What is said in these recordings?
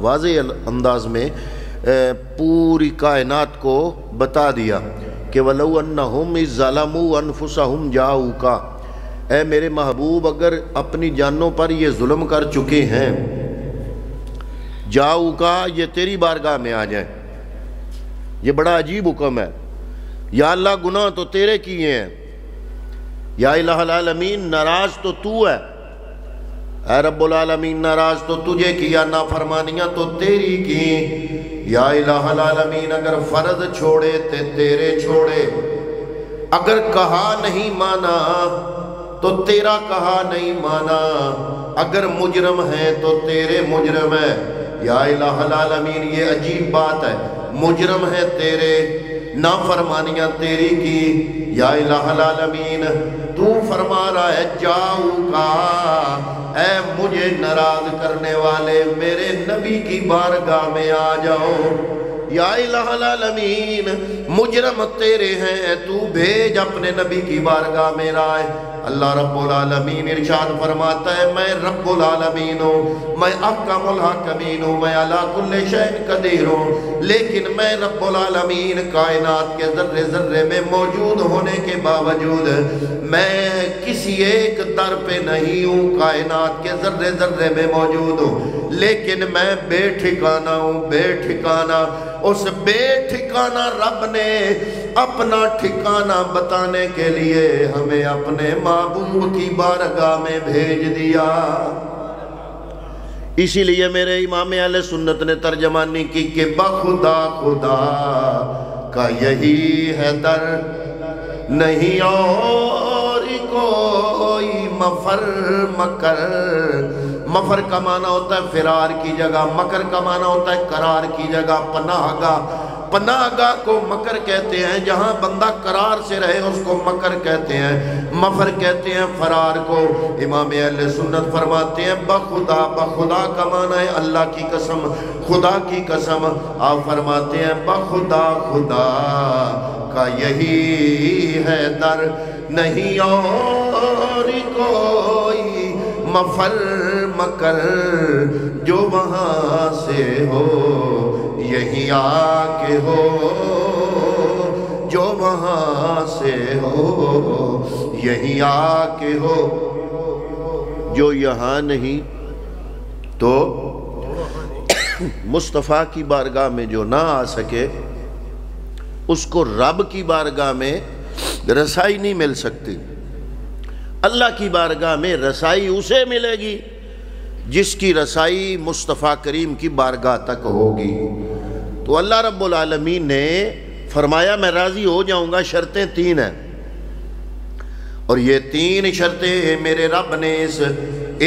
واضح انداز میں پوری کائنات کو بتا دیا کہ وَلَوْ أَنَّهُمْ إِذْ ظَلَمُوا أَنفُسَهُمْ جَاءُوكَ، اے میرے محبوب اگر اپنی جانوں پر یہ ظلم کر چکے ہیں، جاؤکا یہ تیری بارگاہ میں آ جائیں۔ یہ بڑا عجیب حکم ہے۔ یا اللہ گناہ تو تیرے کیے ہیں، یا الہ العالمین ناراض تو تو ہے، اے رب العالمین ناراض تو تجھے کیا، نافرمانیاں تو تیری کی، یا الہ العالمین اگر فرض چھوڑے تے تیرے چھوڑے، اگر کہا نہیں مانا تو تیرا کہا نہیں مانا، اگر مجرم ہے تو تیرے مجرم ہے، یا الہ العالمین یہ عجیب بات ہے، مجرم ہے تیرے، نافرمانیاں تیری کی، یا الہ العالمین تو فرما رہا ہے جاؤکا، اے مجھے ناراض کرنے والے میرے نبی کی بارگاہ میں آ جاؤ، یا الہ العالمین مجرم تیرے ہیں، تو بھیج اپنے نبی کی بارگاہ میں رائے۔ اللہ رب العالمین ارشاد فرماتا ہے میں رب العالمین ہوں، میں احکم الحاکمین ہوں، میں علی کل شیء قدیر ہوں، لیکن میں رب العالمین کائنات کے ذرے ذرے میں موجود ہونے کے باوجود میں کسی ایک در پہ نہیں ہوں، کائنات کے ذرے ذرے میں موجود ہوں، لیکن میں بے ٹھکانہ ہوں، بے ٹھکانہ۔ اس بے ٹھکانہ رب نے اپنا ٹھکانہ بتانے کے لیے ہمیں اپنے محبوب کی بارگاہ میں بھیج دیا۔ اسی لیے میرے امام اہل سنت نے ترجمانی کی کہ بخدا خدا کا یہی ہے در، نہیں اور کوئی مفر مکر۔ مفر کا معنی ہوتا ہے فرار کی جگہ، مکر کا معنی ہوتا ہے قرار کی جگہ، پناہ گاہ۔ پناہ گاہ کو مکر کہتے ہیں، جہاں بندہ قرار سے رہے اس کو مکر کہتے ہیں، مفر کہتے ہیں فرار کو۔ امام اہل سنت فرماتے ہیں بخدا، بخدا کا معنی ہے اللہ کی قسم، خدا کی قسم۔ آپ فرماتے ہیں بخدا خدا کا یہی ہے در، نہیں اور کوئی مفر مکر، جو وہاں سے ہو یہی آ کے ہو، جو وہاں سے ہو یہی آ کے ہو، جو یہاں نہیں تو مصطفیٰ کی بارگاہ میں جو نہ آ سکے اس کو رب کی بارگاہ میں رسائی نہیں مل سکتی۔ اللہ کی بارگاہ میں رسائی اسے ملے گی جس کی رسائی مصطفیٰ کریم کی بارگاہ تک ہوگی۔ تو اللہ رب العالمین نے فرمایا میں راضی ہو جاؤں گا، شرطیں 3 ہیں، اور یہ 3 شرطیں میرے رب نے اس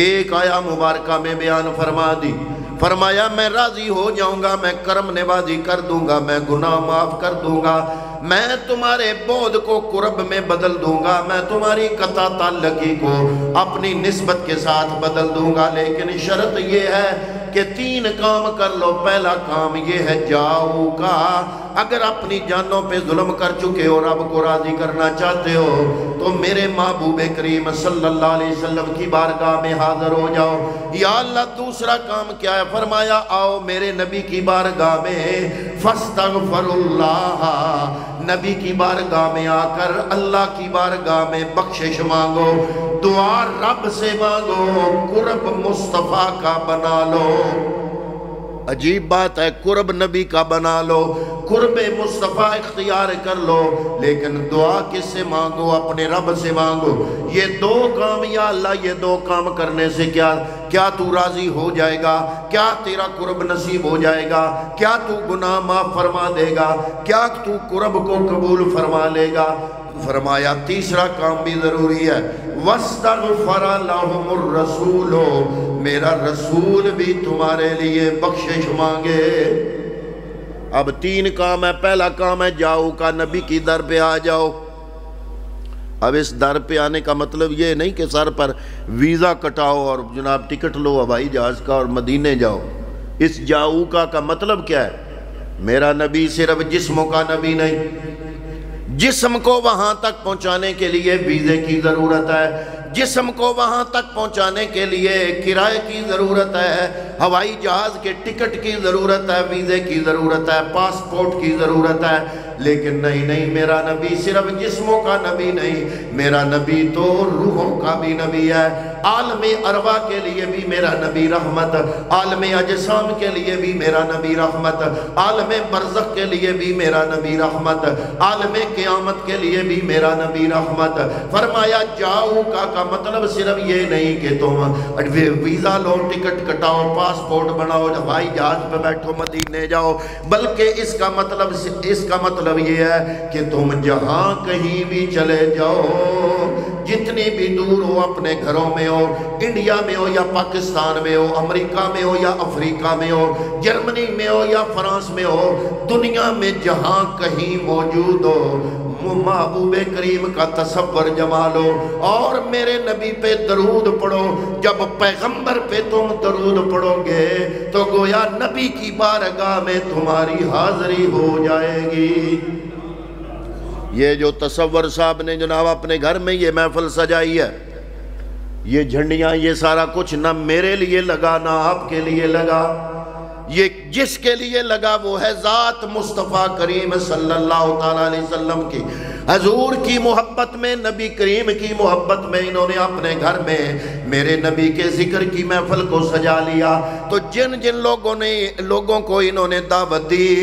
ایک آیا مبارکہ میں بیان فرما دی۔ فرمایا میں راضی ہو جاؤں گا، میں کرم نوازی کر دوں گا، میں گناہ معاف کر دوں گا، میں تمہارے بعد کو قرب میں بدل دوں گا، میں تمہاری قطع تعلقی کو اپنی نسبت کے ساتھ بدل دوں گا، لیکن شرط یہ ہے کہ 3 کام کر لو۔ پہلا کام یہ ہے جاؤ کا، اگر اپنی جانوں پہ ظلم کر چکے ہو، رب کو راضی کرنا چاہتے ہو تو میرے محبوب کریم صلی اللہ علیہ وسلم کی بارگاہ میں حاضر ہو جاؤ۔ یا اللہ دوسرا کام کیا ہے؟ فرمایا آؤ میرے نبی کی بارگاہ میں فاستغفر اللہ، نبی کی بارگاہ میں آ کر اللہ کی بارگاہ میں بخشش مانگو، دعا رب سے مانگو، قرب مصطفیٰ کا بنا لو۔ عجیب بات ہے، قرب نبی کا بنا لو، قرب مصطفیٰ اختیار کر لو، لیکن دعا کس سے مانگو؟ اپنے رب سے مانگو۔ یہ 2 کام یا اللہ، یہ 2 کام کرنے سے کیا تو راضی ہو جائے گا؟ کیا تیرا قرب نصیب ہو جائے گا؟ کیا تو گناہ معاف فرما دے گا؟ کیا تو قرب کو قبول فرما لے گا؟ فرمایا تیسرا کام بھی ضروری ہے، وَاسْتَغْفَرَ لَهُمُ الرَّسُولُ، میرا رسول بھی تمہارے لیے بخشش مانگے۔ اب 3 کام ہے۔ پہلا کام ہے جاؤ کا، نبی کی در پہ آ جاؤ۔ اب اس در پہ آنے کا مطلب یہ نہیں کہ سر پر ویزا کٹاؤ اور جناب ٹکٹ لو ہوائی جہاز کا اور مدینے جاؤ۔ اس جاؤ کا مطلب کیا ہے؟ میرا نبی صرف جسموں کا نبی نہیں، جسم کو وہاں تک پہنچانے کے لیے ویزے کی ضرورت ہے، جسم کو وہاں تک پہنچانے کے لیے کرائے کی ضرورت ہے، ہوائی جہاز کے ٹکٹ کی ضرورت ہے، ویزے کی ضرورت ہے، پاسپورٹ کی ضرورت ہے، لیکن نہیں، میرا نبی صرف جسموں کا نبی نہیں، میرا نبی تو روحوں کا بھی نبی ہے۔ عالم ارواح کے لیے بھی میرا نبی رحمت، عالم اجسام کے لیے بھی میرا نبی رحمت، عالم برزخ کے لیے بھی میرا نبی رحمت، عالم قیامت کے لیے بھی میرا نبی رحمت۔ فرمایا جاؤ کا مطلب صرف یہ نہیں کہ تم ویزا لو، ٹکٹ کٹاؤ، پاسپورٹ بناؤ، ہوائی جہاز پہ بیٹھو مدینے جاؤ، بلکہ اس کا مطلب یہ ہے کہ تم جہاں کہیں بھی چلے جاؤ، جتنی بھی دور ہو، اپنے گھروں میں ہو، انڈیا میں ہو یا پاکستان میں ہو، امریکہ میں ہو یا افریقہ میں ہو، جرمنی میں ہو یا فرانس میں ہو، دنیا میں جہاں کہیں موجود ہو، محبوب کریم کا تصور جما لو اور میرے نبی پہ درود پڑھو۔ جب پیغمبر پہ تم درود پڑھو گے تو گویا نبی کی بارگاہ میں تمہاری حاضری ہو جائے گی۔ یہ جو تصور صاحب نے جناب اپنے گھر میں یہ محفل سجائی ہے، یہ جھنڈیاں، یہ سارا کچھ نہ میرے لیے لگا نہ آپ کے لیے لگا، یہ جس کے لیے لگا وہ ہے ذات مصطفیٰ کریم صلی اللہ تعالیٰ علیہ وسلم کی۔ حضور کی محبت میں، نبی کریم کی محبت میں انہوں نے اپنے گھر میں میرے نبی کے ذکر کی محفل کو سجا لیا۔ تو جن لوگوں کو انہوں نے دعوت دی،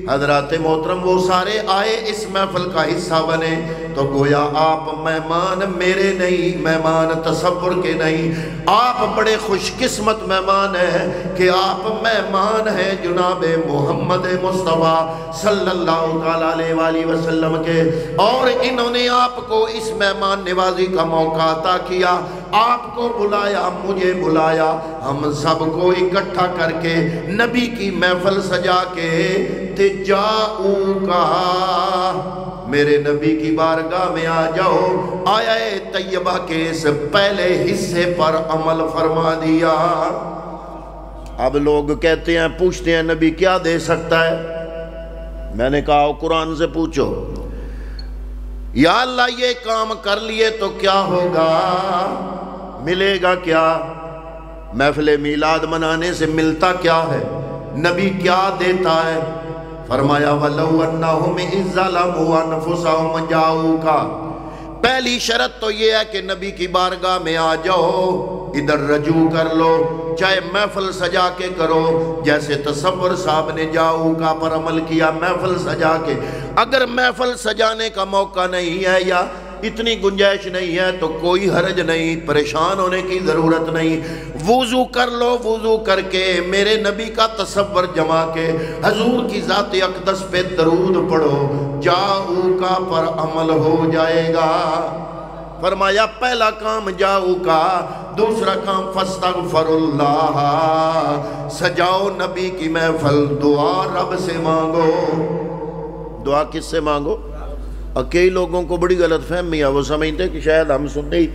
حضرات محترم وہ سارے آئے، اس محفل کا حصہ بنے، تو گویا آپ مہمان میرے نہیں، مہمان تصور کے نہیں، آپ بڑے خوش قسمت مہمان ہیں کہ آپ مہمان ہیں جناب محمد مصطفیٰ صلی اللہ علیہ وآلہ وسلم کے، اور انہوں نے آپ کو اس مہمان نوازی کا موقع عطا کیا، آپ کو بلایا، مجھے بلایا، ہم سب کو اکٹھا کر کے نبی کی محفل سجا کے تجاؤ کہا، میرے نبی کی بارگاہ میں آ جاؤ، آیہ طیبہ کے اس پہلے حصے پر عمل فرما دیا۔ اب لوگ کہتے ہیں، پوچھتے ہیں نبی کیا دے سکتا ہے؟ میں نے کہا قرآن سے پوچھو، یا اللہ یہ کام کر لیے تو کیا ہوگا، ملے گا کیا؟ محفل میلاد منانے سے ملتا کیا ہے؟ نبی کیا دیتا ہے؟ فرمایا وَلَوْ أَنَّهُمْ إِذْ ظَلَمُوا أَنفُسَهُمْ جَاءُوكَ، پہلی شرط تو یہ ہے کہ نبی کی بارگاہ میں آ جاؤ، ادھر رجوع کر لو، چاہے محفل سجا کے کرو، جیسے تصور صاحب نے جاؤ کا پر عمل کیا، محفل سجا کے۔ اگر محفل سجانے کا موقع نہیں ہے یا اتنی گنجائش نہیں ہے تو کوئی حرج نہیں، پریشان ہونے کی ضرورت نہیں، وضو کر لو، وضو کر کے میرے نبی کا تصور جما کے حضور کی ذات اقدس پہ درود پڑھو، جاؤ کا پر عمل ہو جائے گا۔ فرمایا پہلا کام جاؤ کا، دوسرا کام فاستغفر اللہ، سجاؤ نبی کی محفل، دعا رب سے مانگو۔ دعا کس سے مانگو؟ اور کئی لوگوں کو بڑی غلط فہمی ہے، وہ سمجھتے ہیں کہ شاید ہم سنی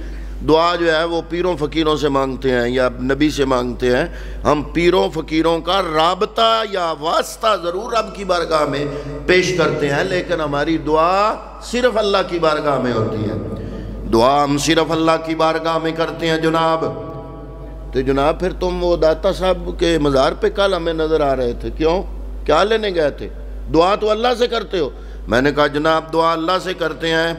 دعا جو ہے وہ پیروں فقیروں سے مانگتے ہیں یا نبی سے مانگتے ہیں۔ ہم پیروں فقیروں کا رابطہ یا واسطہ ضرور رب کی بارگاہ میں پیش کرتے ہیں، لیکن ہماری دعا صرف اللہ کی بارگاہ میں ہوتی ہے، دعا ہم صرف اللہ کی بارگاہ میں کرتے ہیں جناب۔ تو جناب پھر تم وہ داتا صاحب کے مزار پہ کل ہمیں نظر آ رہے تھے، کیوں؟ کیا لینے گئے تھے؟ دعا تو اللہ سے کرتے ہو۔ میں نے کہا جناب دعا اللہ سے کرتے ہیں،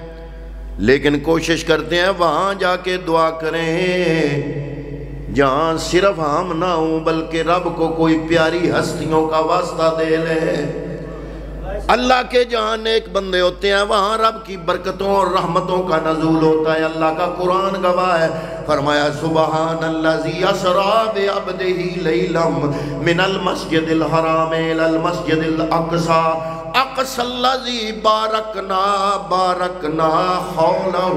لیکن کوشش کرتے ہیں وہاں جا کے دعا کریں جہاں صرف ہم نہ ہوں بلکہ رب کو کوئی پیاری ہستیوں کا واسطہ دے لیں۔ اللہ کے جہاں نیک بندے ہوتے ہیں وہاں رب کی برکتوں اور رحمتوں کا نزول ہوتا ہے۔ اللہ کا قرآن گواہ ہے، فرمایا سبحان الذی اسریٰ بعبدہ لیلا من المسجد الحرام الی المسجد الاقصی اقصی الذی بارکنا حولہ۔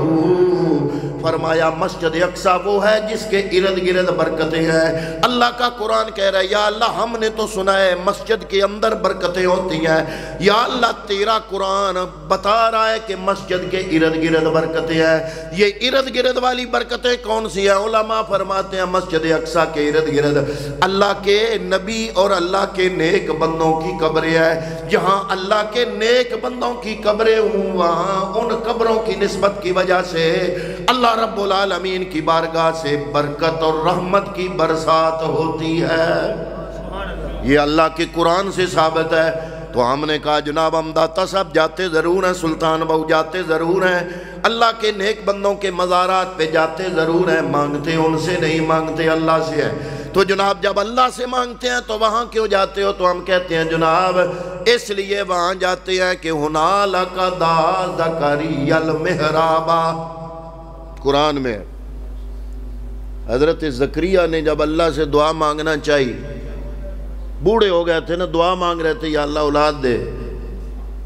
فرمایا مسجد اقصی وہ ہے جس کے ارد گرد برکتیں ہیں۔ اللہ کا قرآن کہہ رہا ہے یا اللہ ہم نے تو سنا ہے مسجد کے اندر برکتیں ہوتی ہیں، یا اللہ تیرا قرآن بتا رہا ہے کہ مسجد کے ارد گرد برکتیں ہیں۔ یہ ارد گرد والی برکتیں کون سی ہیں؟ علماء فرماتے ہیں مسجد اقصی کے ارد گرد اللہ کے نبی اور اللہ کے نیک بندوں کی قبریں ہیں۔ جہاں اللہ کے نیک بندوں کی قبریں ہوں وہاں ان قبروں کی نسبت کی وجہ سے اللہ اللہ رب العالمین کی بارگاہ سے برکت اور رحمت کی برسات ہوتی ہے۔ یہ اللہ کے قرآن سے ثابت ہے۔ تو ہم نے کہا جناب ہم داتا صاحب جاتے ضرور ہیں، سلطان بہو جاتے ضرور ہیں، اللہ کے نیک بندوں کے مزارات پہ جاتے ضرور ہیں، مانگتے ان سے نہیں، مانگتے اللہ سے ہے۔ تو جناب جب اللہ سے مانگتے ہیں تو وہاں کیوں جاتے ہو؟ تو ہم کہتے ہیں جناب اس لیے وہاں جاتے ہیں کہ ہنالک دعا زکریا المحراب، قرآن میں حضرت زکریا نے جب اللہ سے دعا مانگنا چاہی، بوڑھے ہو گئے تھے نا، دعا مانگ رہے تھے یا اللہ اولاد دے،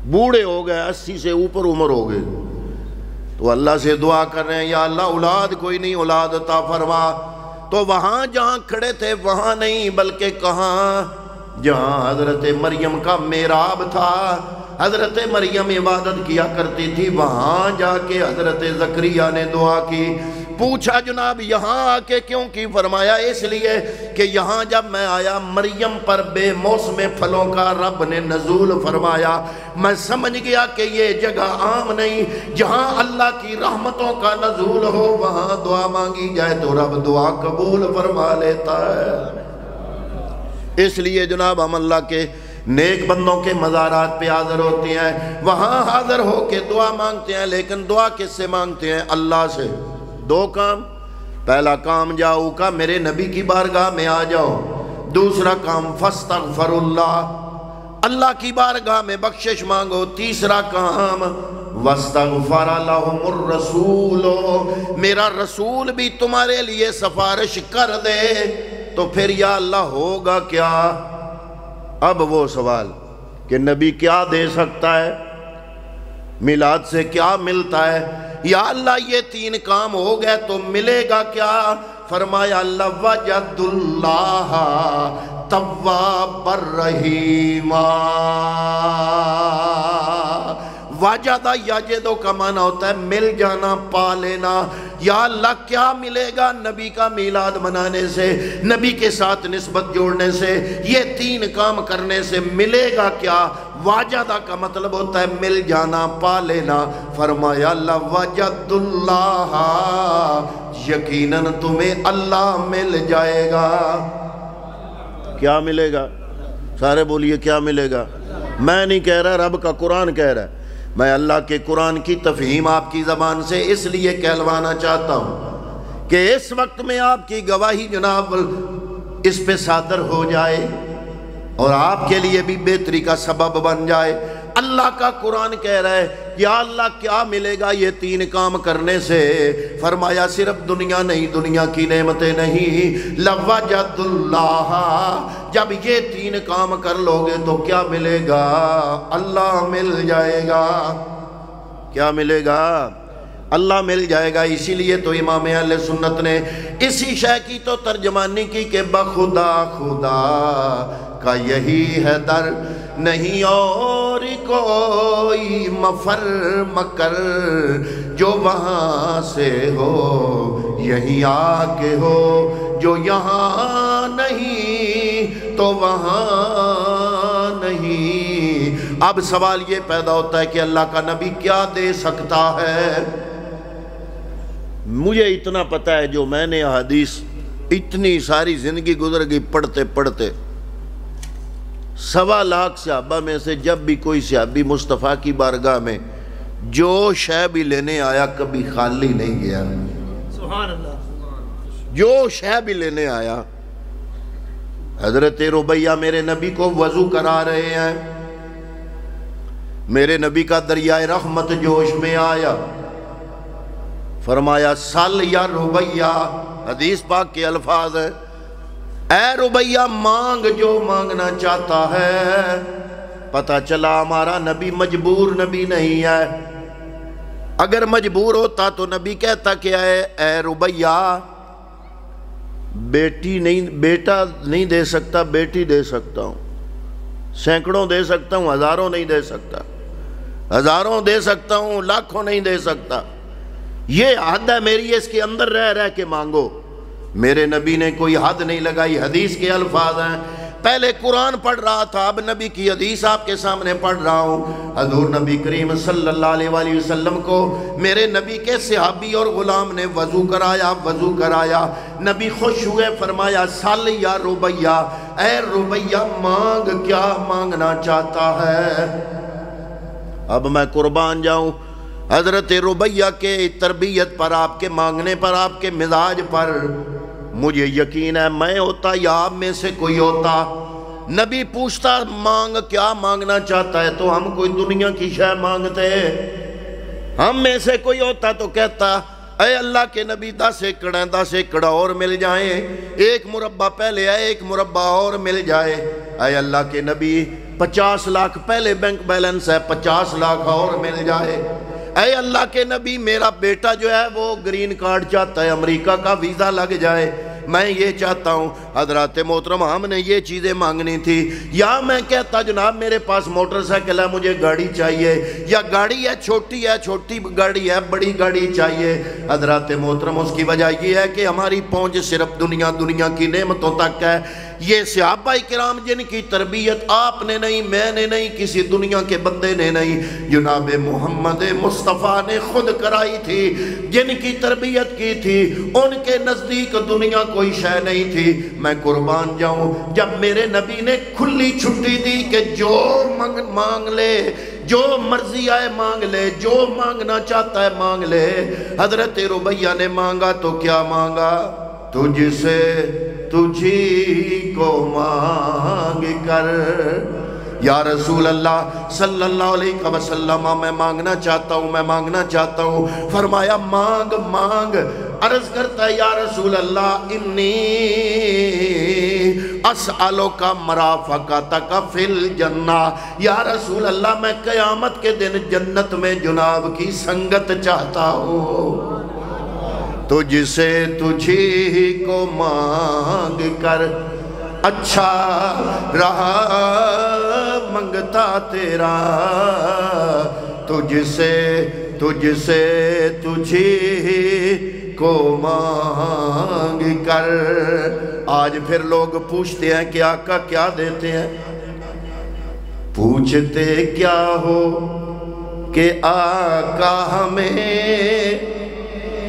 بوڑھے ہو گئے، 80 سے اوپر عمر ہو گئے، تو اللہ سے دعا کر رہے ہیں یا اللہ اولاد کوئی نہیں، اولاد عطا فرما۔ تو وہاں جہاں کھڑے تھے وہاں نہیں، بلکہ کہاں؟ جہاں حضرت مریم کا محراب تھا، حضرت مریم عبادت کیا کرتی تھی، وہاں جا کے حضرت زکریا نے دعا کی۔ پوچھا جناب یہاں آ کے کیوں کی؟ فرمایا اس لیے کہ یہاں جب میں آیا مریم پر بے موسم پھلوں کا رب نے نزول فرمایا، میں سمجھ گیا کہ یہ جگہ عام نہیں، جہاں اللہ کی رحمتوں کا نزول ہو وہاں دعا مانگی جائے تو رب دعا قبول فرما لیتا ہے۔ اس لیے جناب ہم اللہ کے نیک بندوں کے مزارات پہ حاضر ہوتے ہیں، وہاں حاضر ہو کے دعا مانگتے ہیں، لیکن دعا کس سے مانگتے ہیں؟ اللہ سے۔ دو کام، پہلا کام جاؤ کا میرے نبی کی بارگاہ میں آ جاؤ، دوسرا کام فاستغفر اللہ، اللہ کی بارگاہ میں بخشش مانگو، تیسرا کام واستغفر لہم الرسول، میرا رسول بھی تمہارے لیے سفارش کر دے۔ تو پھر یا اللہ ہوگا کیا؟ اب وہ سوال کہ نبی کیا دے سکتا ہے، میلاد سے کیا ملتا ہے؟ یا اللہ یہ 3 کام ہو گئے تو ملے گا کیا؟ فرمایا لَوَجَدُ اللَّهَ تَوَّابًا رَحِيمًا۔ واجدہ یاجدو کا معنی ہوتا ہے مل جانا، پا لینا۔ یا اللہ کیا ملے گا نبی کا میلاد منانے سے، نبی کے ساتھ نسبت جوڑنے سے، یہ 3 کام کرنے سے ملے گا کیا؟ واجدہ کا مطلب ہوتا ہے مل جانا، پا لینا۔ فرمایا لَوَجَدُ اللَّهَ، یقیناً تمہیں اللہ مل جائے گا۔ کیا ملے گا؟ سارے بولیے کیا ملے گا؟ میں نہیں کہہ رہا، رب کا قرآن کہہ رہا ہے۔ میں اللہ کے قرآن کی تفہیم آپ کی زبان سے اس لیے کہلوانا چاہتا ہوں کہ اس وقت میں آپ کی گواہی جناب اس پہ صادر ہو جائے اور آپ کے لیے بھی بہتری کا سبب بن جائے۔ اللہ کا قرآن کہہ رہا ہے یا اللہ کیا ملے گا یہ 3 کام کرنے سے؟ فرمایا صرف دنیا نہیں، دنیا کی نعمتیں نہیں، لَوَجَدُ اللَّهَ، جب یہ 3 کام کر لوگے تو کیا ملے گا؟ اللہ مل جائے گا۔ کیا ملے گا؟ اللہ مل جائے گا۔ اسی لیے تو امام اہل سنت نے اسی شے کی تو ترجمانی کی کہ بخدا خدا کا یہی ہے در، نہیں اور کوئی مفر مکر، جو وہاں سے ہو یہیں آ کے ہو، جو یہاں نہیں تو وہاں نہیں۔ اب سوال یہ پیدا ہوتا ہے کہ اللہ کا نبی کیا دے سکتا ہے؟ مجھے اتنا پتا ہے، جو میں نے حدیث اتنی ساری زندگی گزر گئی پڑھتے پڑھتے، 1.25 لاکھ صحابہ میں سے جب بھی کوئی صحابی مصطفیٰ کی بارگاہ میں جو شے بھی لینے آیا کبھی خالی نہیں گیا۔ سبحان اللہ۔ جو شے بھی لینے آیا، حضرت ربیہ میرے نبی کو وضو کرا رہے ہیں، میرے نبی کا دریائے رحمت جوش میں آیا، فرمایا سل یا ربیہ، حدیث پاک کے الفاظ ہیں، اے ربیہ مانگ جو مانگنا چاہتا ہے۔ پتہ چلا ہمارا نبی مجبور نبی نہیں ہے، اگر مجبور ہوتا تو نبی کہتا کہ اے ربیہ بیٹا نہیں دے سکتا، بیٹی دے سکتا ہوں، سینکڑوں دے سکتا ہوں، ہزاروں نہیں دے سکتا، ہزاروں دے سکتا ہوں، لاکھوں نہیں دے سکتا، یہ حد ہے میری، اس کے اندر رہ کے مانگو۔ میرے نبی نے کوئی حد نہیں لگائی۔ حدیث کے الفاظ ہیں پہلے قرآن پڑھ رہا تھا، اب نبی کی حدیث آپ کے سامنے پڑھ رہا ہوں۔ حضور نبی کریم صلی اللہ علیہ وآلہ وسلم کو میرے نبی کے صحابی اور غلام نے وضو کرایا، نبی خوش ہوئے، فرمایا سل یا ربیہ، اے ربیہ مانگ، کیا مانگنا چاہتا ہے؟ اب میں قربان جاؤں حضرت ربیہ کے تربیت پر، آپ کے مانگنے پر، آپ کے مزاج پر مجھے یقین ہے میں ہوتا یا آپ میں سے کوئی ہوتا، نبی پوچھتا مانگ، کیا مانگنا چاہتا ہے، تو ہم کوئی دنیا کی شے مانگتے، ہم میں سے کوئی ہوتا تو کہتا اے اللہ کے نبی 10 ایکڑ اور مل جائیں، 1 مربع پہلے ہے 1 مربع اور مل جائے، اے اللہ کے نبی 50 لاکھ پہلے بینک بیلنس ہے 50 لاکھ اور مل جائے، اے اللہ کے نبی میرا بیٹا جو ہے وہ گرین کارڈ چاہتا ہے، امریکہ کا ویزا لگ جائے، میں یہ چاہتا ہوں۔ حضرات محترم ہم نے یہ چیزیں مانگنی تھی، یا میں کہتا جناب میرے پاس موٹر سائیکل ہے مجھے گاڑی چاہیے، یا گاڑی ہے چھوٹی گاڑی ہے بڑی گاڑی چاہیے۔ حضرات محترم اس کی وجہ یہ ہے کہ ہماری پہنچ صرف دنیا کی نعمتوں تک ہے۔ یہ صحابہ کرام جن کی تربیت آپ نے نہیں، میں نے نہیں، کسی دنیا کے بندے نے نہیں، جناب محمد مصطفیٰ نے خود کرائی تھی، جن کی تربیت کی تھی ان کے نزدیک دنیا کوئی شے نہیں تھی۔ میں قربان جاؤں جب میرے نبی نے کھلی چھٹی دی کہ جو مانگ لے، جو مرضی آئے مانگ لے، جو مانگنا چاہتا ہے مانگ لے، حضرت ربیہ نے مانگا تو کیا مانگا؟ تجھ سے تجھی کو مانگ کر، یا رسول اللہ صلی اللہ علیہ وسلم میں مانگنا چاہتا ہوں، فرمایا مانگ، عرض کرتا ہے یا رسول اللہ انی اسألک مرافقتک فی الجنہ، یا رسول اللہ میں قیامت کے دن جنت میں جناب کی سنگت چاہتا ہوں، تجھ سے تجھی کو مانگ کر اچھا رہا منگتا تیرا، تجھ سے تجھی کو مانگ کر۔ آج پھر لوگ پوچھتے ہیں کہ آقا کیا دیتے ہیں؟ پوچھتے کیا ہو کہ آقا ہمیں،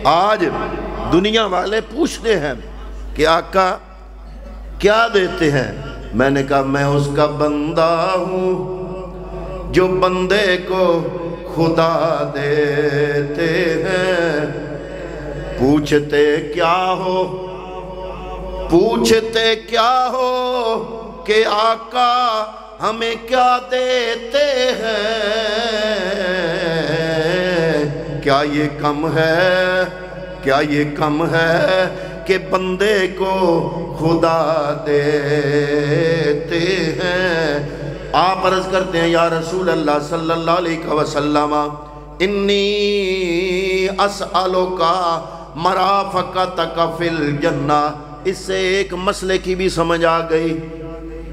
آج دنیا والے پوچھتے ہیں کہ آقا کیا دیتے ہیں؟ میں نے کہا میں اس کا بندہ ہوں جو بندے کو خدا دیتے ہیں۔ پوچھتے کیا ہو کہ آقا ہمیں کیا دیتے ہیں؟ کیا یہ کم ہے کہ بندے کو خدا دیتے ہیں؟ آپ عرض کرتے ہیں یا رسول اللہ صلی اللہ علیہ وسلم انی اسألک مرافقتک فی الجنہ۔ اس سے ایک مسئلے کی بھی سمجھ آ گئی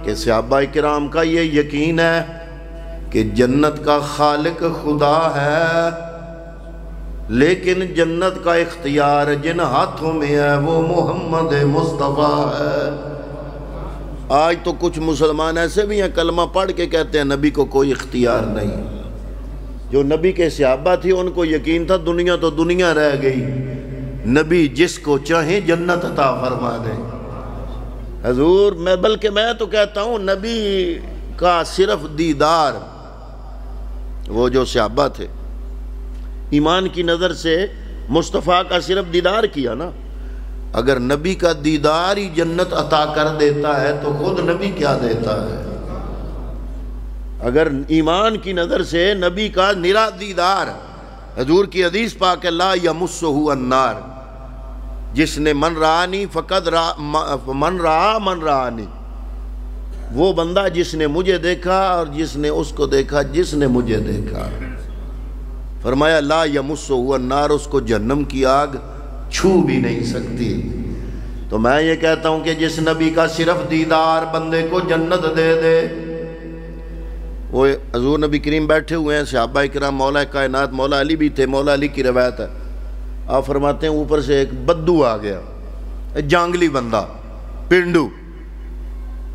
کہ صحابہ کرام کا یہ یقین ہے کہ جنت کا خالق خدا ہے، لیکن جنت کا اختیار جن ہاتھوں میں ہے وہ محمد مصطفیٰ ہے۔ آج تو کچھ مسلمان ایسے بھی ہیں کلمہ پڑھ کے کہتے ہیں نبی کو کوئی اختیار نہیں۔ جو نبی کے صحابہ تھی ان کو یقین تھا دنیا تو دنیا رہ گئی، نبی جس کو چاہیں جنت عطا فرما دے۔ حضور بلکہ میں تو کہتا ہوں نبی کا صرف دیدار، وہ جو صحابہ تھے ایمان کی نظر سے مصطفیٰ کا صرف دیدار کیا نا، اگر نبی کا دیدار ہی جنت عطا کر دیتا ہے تو خود نبی کیا دیتا ہے؟ اگر ایمان کی نظر سے نبی کا نرا دیدار، حضور کی حدیث پاک لا یمسہ النار، جس نے من رآنی فقد من رآنی، وہ بندہ جس نے مجھے دیکھا اور جس نے اس کو دیکھا جس نے مجھے دیکھا۔ فرمایا لا یمسہ النار، اس کو جہنم کی آگ چھو بھی نہیں سکتی۔ تو میں یہ کہتا ہوں کہ جس نبی کا صرف دیدار بندے کو جنت دے دے، وہ حضور نبی کریم بیٹھے ہوئے ہیں، صحابہ کرام، مولا کائنات مولا علی بھی تھے، مولا علی کی روایت ہے، آپ فرماتے ہیں اوپر سے ایک بدو آ گیا، جانگلی بندہ، پنڈو،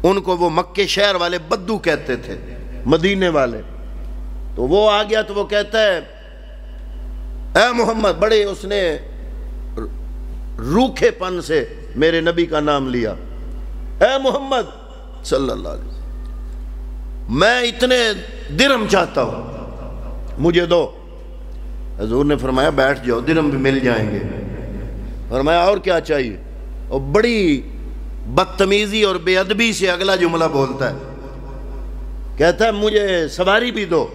ان کو وہ مکے شہر والے بدو کہتے تھے، مدینے والے. تو وہ آ گیا تو وہ کہتا ہے اے محمد، بڑے اس نے روکھے پن سے میرے نبی کا نام لیا، اے محمد صلی اللہ علیہ وسلم، میں اتنے درہم چاہتا ہوں، مجھے دو. حضور نے فرمایا بیٹھ جاؤ، درہم بھی مل جائیں گے. فرمایا اور کیا چاہیے؟ اور بڑی بدتمیزی اور بے ادبی سے اگلا جملہ بولتا ہے، کہتا ہے مجھے سواری بھی دو.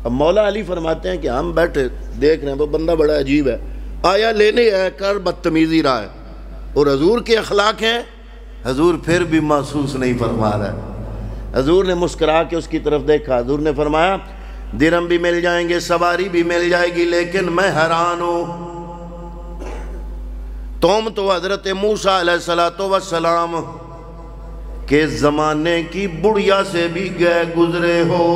اب مولا علی فرماتے ہیں کہ ہم بیٹھے دیکھ رہے ہیں وہ بندہ بڑا عجیب ہے، آیا لینے ہے کر بدتمیزی رہا ہے، اور حضور کے اخلاق ہیں. حضور پھر بھی محسوس نہیں فرما رہا ہے. حضور نے مسکرا کے اس کی طرف دیکھا. حضور نے فرمایا درہم بھی مل جائیں گے، سواری بھی مل جائے گی، لیکن میں حیران ہوں، تم تو حضرت موسیٰ علیہ السلام کے زمانے کی بڑھیا سے بھی گئے گزرے ہو.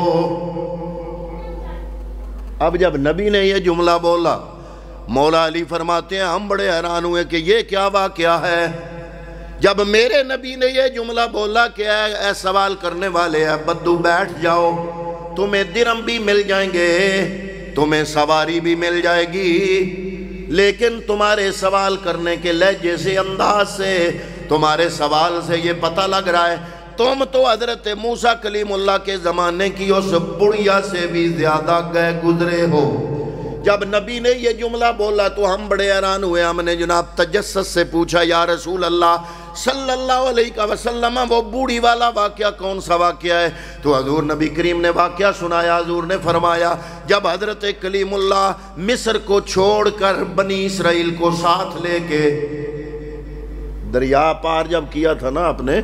اب جب نبی نے یہ جملہ بولا، مولا علی فرماتے ہیں ہم بڑے حیران ہوئے کہ یہ کیا واقعہ ہے. جب میرے نبی نے یہ جملہ بولا کہ اے سوال کرنے والے اے بدو بیٹھ جاؤ، تمہیں درہم بھی مل جائیں گے، تمہیں سواری بھی مل جائے گی، لیکن تمہارے سوال کرنے کے لہجے سے، انداز سے، تمہارے سوال سے یہ پتہ لگ رہا ہے تم تو حضرت موسیٰ کلیم اللہ کے زمانے کی اس بڑھیا سے بھی زیادہ گئے گزرے ہو. جب نبی نے یہ جملہ بولا تو ہم بڑے حیران ہوئے. ہم نے جناب تجسس سے پوچھا یا رسول اللہ صلی اللہ علیہ وسلم وہ بوڑھی والا واقعہ کون سا واقعہ ہے؟ تو حضور نبی کریم نے واقعہ سنایا. حضور نے فرمایا جب حضرت کلیم اللہ مصر کو چھوڑ کر بنی اسرائیل کو ساتھ لے کے دریا پار جب کیا تھا نا، اپنے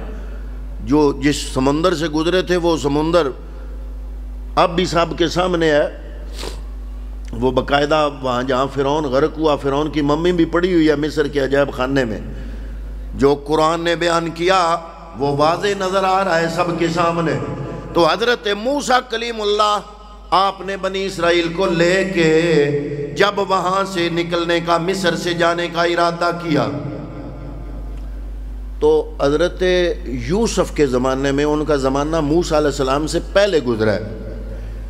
جو جس سمندر سے گزرے تھے وہ سمندر اب بھی سب کے سامنے ہے. وہ باقاعدہ وہاں جہاں فرعون غرق ہوا، فرعون کی ممی بھی پڑی ہوئی ہے مصر کے عجائب خانے میں. جو قرآن نے بیان کیا وہ واضح نظر آ رہا ہے سب کے سامنے. تو حضرت موسیٰ کلیم اللہ آپ نے بنی اسرائیل کو لے کے جب وہاں سے نکلنے کا، مصر سے جانے کا ارادہ کیا، تو حضرت یوسف کے زمانے میں، ان کا زمانہ موسیٰ علیہ السلام سے پہلے گزرا ہے.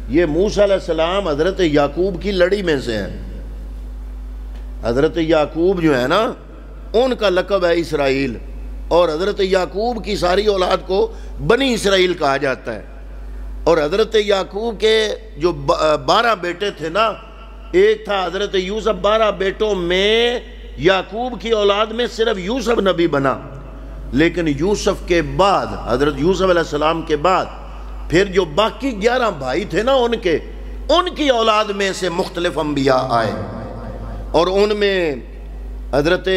یہ موسیٰ علیہ السلام حضرت یعقوب کی لڑی میں سے ہیں. حضرت یعقوب جو ہے نا، ان کا لقب ہے اسرائیل، اور حضرت یعقوب کی ساری اولاد کو بنی اسرائیل کہا جاتا ہے. اور حضرت یعقوب کے جو 12 بیٹے تھے نا، ایک تھا حضرت یوسف. 12 بیٹوں میں یعقوب کی اولاد میں صرف یوسف نبی بنا، لیکن یوسف کے بعد، حضرت یوسف علیہ السلام کے بعد پھر جو باقی 11 بھائی تھے نا ان کی اولاد میں سے مختلف انبیاء آئے. اور ان میں حضرت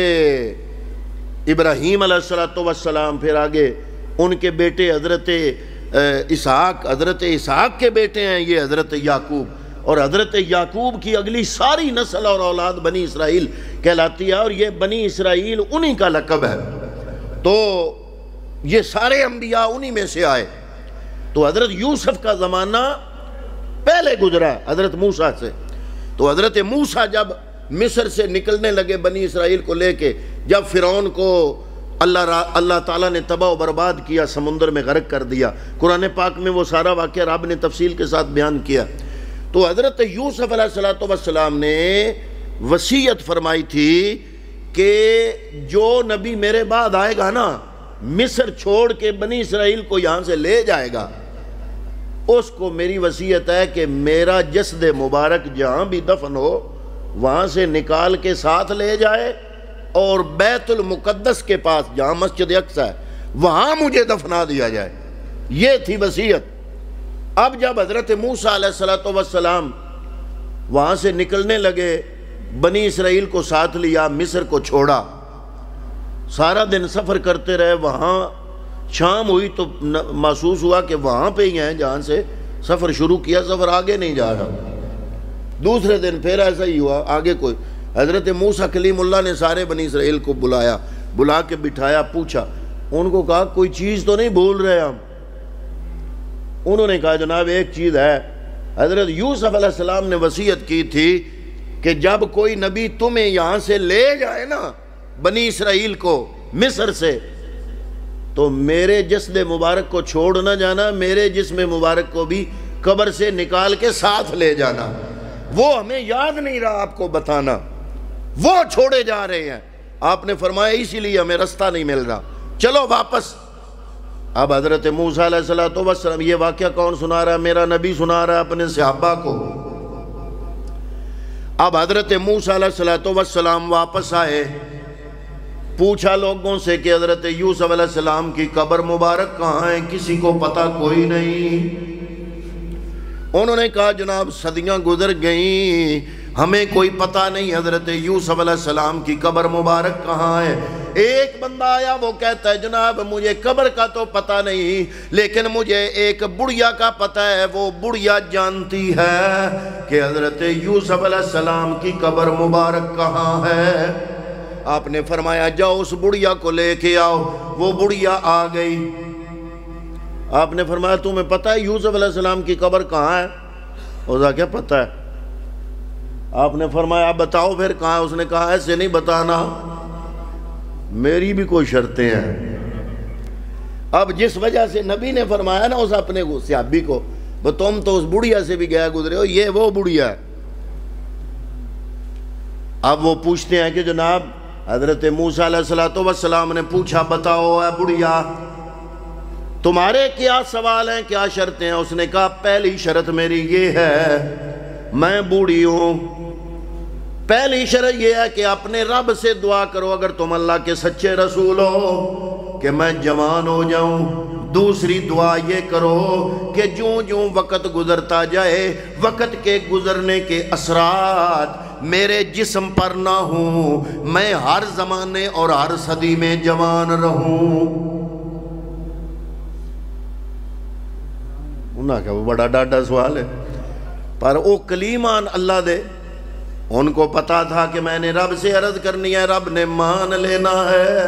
ابراہیم علیہ السلام، پھر آگے ان کے بیٹے حضرت اسحاق، حضرت اسحاق کے بیٹے ہیں یہ حضرت یعقوب. اور حضرت یعقوب کی اگلی ساری نسل اور اولاد بنی اسرائیل کہلاتی ہے، اور یہ بنی اسرائیل انہی کا لقب ہے. تو یہ سارے انبیاء انہی میں سے آئے. تو حضرت یوسف کا زمانہ پہلے گزرا حضرت موسیٰ سے. تو حضرت موسیٰ جب مصر سے نکلنے لگے بنی اسرائیل کو لے کے، جب فرعون کو اللہ تعالیٰ نے تباہ و برباد کیا، سمندر میں غرق کر دیا، قرآن پاک میں وہ سارا واقعہ رب نے تفصیل کے ساتھ بیان کیا. تو حضرت یوسف علیہ السلام نے وصیت فرمائی تھی کہ جو نبی میرے بعد آئے گا نا، مصر چھوڑ کے بنی اسرائیل کو یہاں سے لے جائے گا، اس کو میری وصیت ہے کہ میرا جسد مبارک جہاں بھی دفن ہو وہاں سے نکال کے ساتھ لے جائے، اور بیت المقدس کے پاس جہاں مسجد اقصی ہے وہاں مجھے دفنا دیا جائے. یہ تھی وصیت. اب جب حضرت موسیٰ علیہ السلام وہاں سے نکلنے لگے، بنی اسرائیل کو ساتھ لیا، مصر کو چھوڑا، سارا دن سفر کرتے رہے. وہاں شام ہوئی تو محسوس ہوا کہ وہاں پہ ہی ہیں جہاں سے سفر شروع کیا، سفر آگے نہیں جا رہا. دوسرے دن پھر ایسا ہی ہوا، آگے کوئی. حضرت موسیٰ کلیم اللہ نے سارے بنی اسرائیل کو بلا کے بٹھایا، پوچھا، ان کو کہا کوئی چیز تو نہیں بھول رہے ہم؟ انہوں نے کہا جناب ایک چیز ہے. حضرت یوسف علیہ السلام نے وصیت کی تھی کہ جب کوئی نبی تمہیں یہاں سے لے جائے نا، بنی اسرائیل کو مصر سے، تو میرے جسد مبارک کو چھوڑ نہ جانا، میرے جسم مبارک کو بھی قبر سے نکال کے ساتھ لے جانا۔ وہ ہمیں یاد نہیں رہا آپ کو بتانا، وہ چھوڑے جا رہے ہیں۔ آپ نے فرمایا اسی لیے ہمیں رستہ نہیں مل رہا، چلو واپس۔ اب حضرت موسیٰ علیہ السلام، یہ واقعہ کون سنا رہا ہے؟ میرا نبی سنا رہا ہے اپنے صحابہ کو۔ اب حضرت موسیٰ علیہ السلام واپس آئے، پوچھا لوگوں سے کہ حضرت یوسف علیہ السلام کی قبر مبارک کہاں ہے؟ کسی کو پتہ کوئی نہیں۔ انہوں نے کہا جناب صدیاں گزر گئیں، ہمیں کوئی پتہ نہیں حضرت یوسف علیہ السلام کی قبر مبارک کہاں ہے۔ ایک بندہ آیا، وہ کہتا ہے جناب مجھے قبر کا تو پتہ نہیں، لیکن مجھے ایک بڑھیا کا پتہ ہے، وہ بڑھیا جانتی ہے کہ حضرت یوسف علیہ السلام کی قبر مبارک کہاں ہے۔ آپ نے فرمایا جاؤ اس بڑھیا کو لے کے آؤ۔ وہ بڑھیا آ گئی۔ آپ نے فرمایا تمہیں پتہ ہے یوسف علیہ السلام کی قبر کہاں ہے؟ اس کا کیا پتہ ہے؟ آپ نے فرمایا بتاؤ پھر کہاں ہے؟ اس نے کہا ایسے نہیں بتانا، میری بھی کوئی شرطیں ہیں۔ اب جس وجہ سے نبی نے فرمایا نا اس اپنے صحابی کو، وہ تم تو اس بڑھیا سے بھی گیا گزرے ہو، یہ وہ بڑھیا ہے۔ اب وہ پوچھتے ہیں کہ جناب حضرت موسیٰ علیہ السلام نے پوچھا بتاؤ اے بڑھیا تمہارے کیا سوال ہیں، کیا شرطیں ہیں؟ اس نے کہا پہلی شرط میری یہ ہے، میں بوڑھی ہوں، پہلی شرط یہ ہے کہ اپنے رب سے دعا کرو اگر تم اللہ کے سچے رسول ہو کہ میں جوان ہو جاؤں۔ دوسری دعا یہ کرو کہ جوں جوں وقت گزرتا جائے، وقت کے گزرنے کے اثرات میرے جسم پر نہ ہوں، میں ہر زمانے اور ہر صدی میں جوان رہوں۔ انہاں کہا وہ بڑا ڈاڈا سوال ہے، پر او کلیمان اللہ دے، ان کو پتا تھا کہ میں نے رب سے عرض کرنی ہے، رب نے مان لینا ہے۔